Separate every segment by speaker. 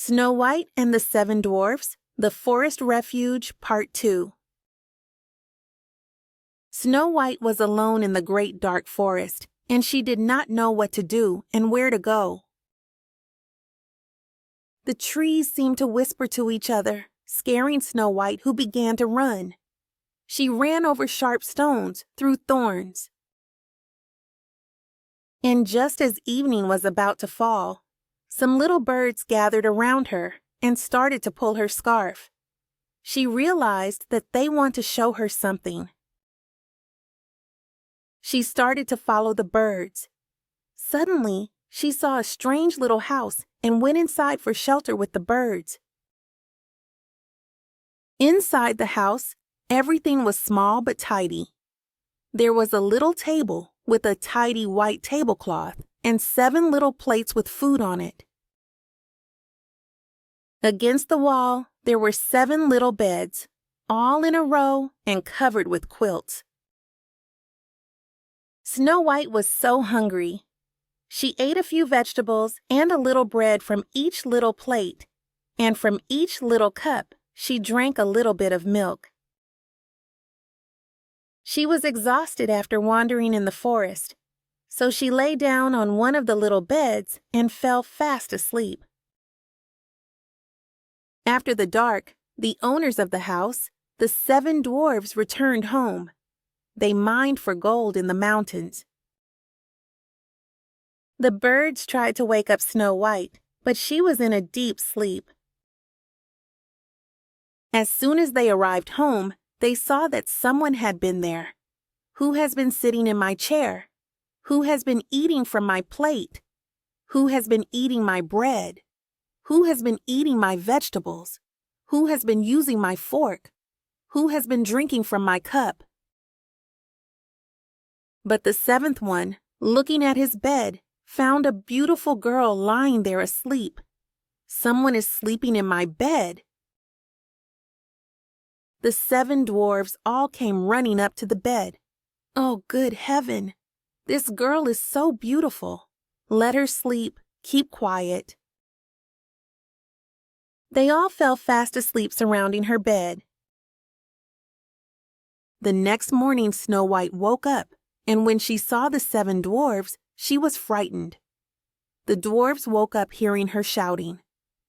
Speaker 1: Snow White and the Seven Dwarfs, The Forest Refuge, Part 2. Snow White was alone in the great dark forest, and she did not know what to do and where to go. The trees seemed to whisper to each other, scaring Snow White, who began to run. She ran over sharp stones, through thorns. And just as evening was about to fall, some little birds gathered around her and started to pull her scarf. She realized that they want to show her something. She started to follow the birds. Suddenly, she saw a strange little house and went inside for shelter with the birds. Inside the house, everything was small but tidy. There was a little table with a tidy white tablecloth and 7 little plates with food on it. Against the wall, there were 7 little beds, all in a row and covered with quilts. Snow White was so hungry. She ate a few vegetables and a little bread from each little plate, and from each little cup, she drank a little bit of milk. She was exhausted after wandering in the forest, so she lay down on one of the little beds and fell fast asleep. After the dark, the owners of the house, the 7 dwarves, returned home. They mined for gold in the mountains. The birds tried to wake up Snow White, but she was in a deep sleep. As soon as they arrived home, they saw that someone had been there. Who has been sitting in my chair? Who has been eating from my plate? Who has been eating my bread? Who has been eating my vegetables? Who has been using my fork? Who has been drinking from my cup? But the 7th one, looking at his bed, found a beautiful girl lying there asleep. Someone is sleeping in my bed. The 7 dwarves all came running up to the bed. Oh, good heaven! This girl is so beautiful. Let her sleep. Keep quiet. They all fell fast asleep surrounding her bed. The next morning, Snow White woke up, and when she saw the 7 dwarves, she was frightened. The dwarves woke up hearing her shouting,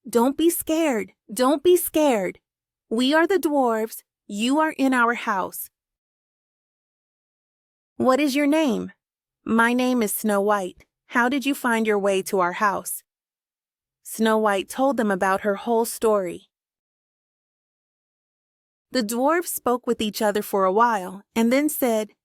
Speaker 1: "Don't be scared! Don't be scared! We are the dwarves. You are in our house." "What is your name?" "My name is Snow White. How did you find your way to our house?" Snow White told them about her whole story. The dwarves spoke with each other for a while and then said,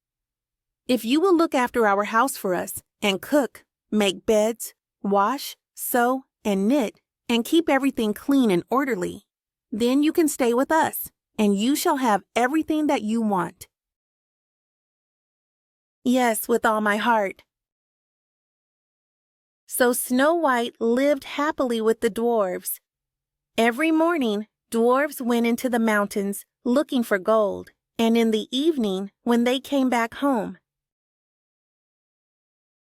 Speaker 1: "If you will look after our house for us and cook, make beds, wash, sew, and knit, and keep everything clean and orderly, then you can stay with us, and you shall have everything that you want." "Yes, with all my heart." So Snow White lived happily with the dwarves. Every morning, dwarves went into the mountains looking for gold, and in the evening, when they came back home,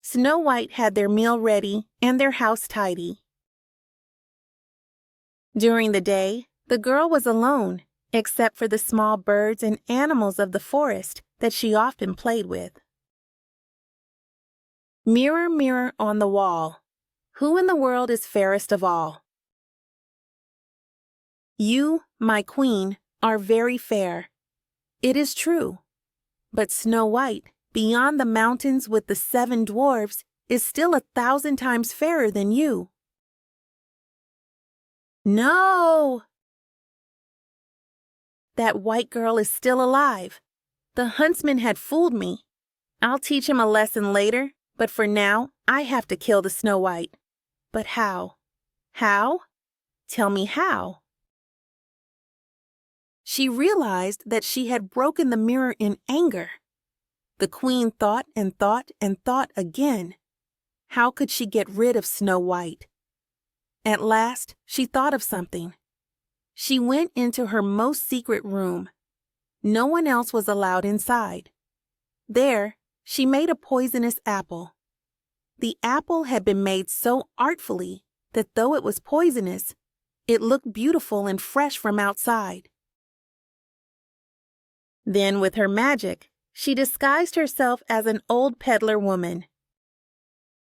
Speaker 1: Snow White had their meal ready and their house tidy. During the day, the girl was alone, except for the small birds and animals of the forest that she often played with. Mirror, mirror on the wall, who in the world is fairest of all? You, my queen, are very fair. It is true. But Snow White, beyond the mountains with the 7 dwarves, is still 1,000 times fairer than you. No! That white girl is still alive. The huntsman had fooled me. I'll teach him a lesson later, but for now, I have to kill the Snow White. But how? How? Tell me how. She realized that she had broken the mirror in anger. The queen thought and thought and thought again. How could she get rid of Snow White? At last, she thought of something. She went into her most secret room. No one else was allowed inside. There, she made a poisonous apple. The apple had been made so artfully that though it was poisonous, It looked beautiful and fresh from outside. Then, with her magic, she disguised herself as an old peddler woman.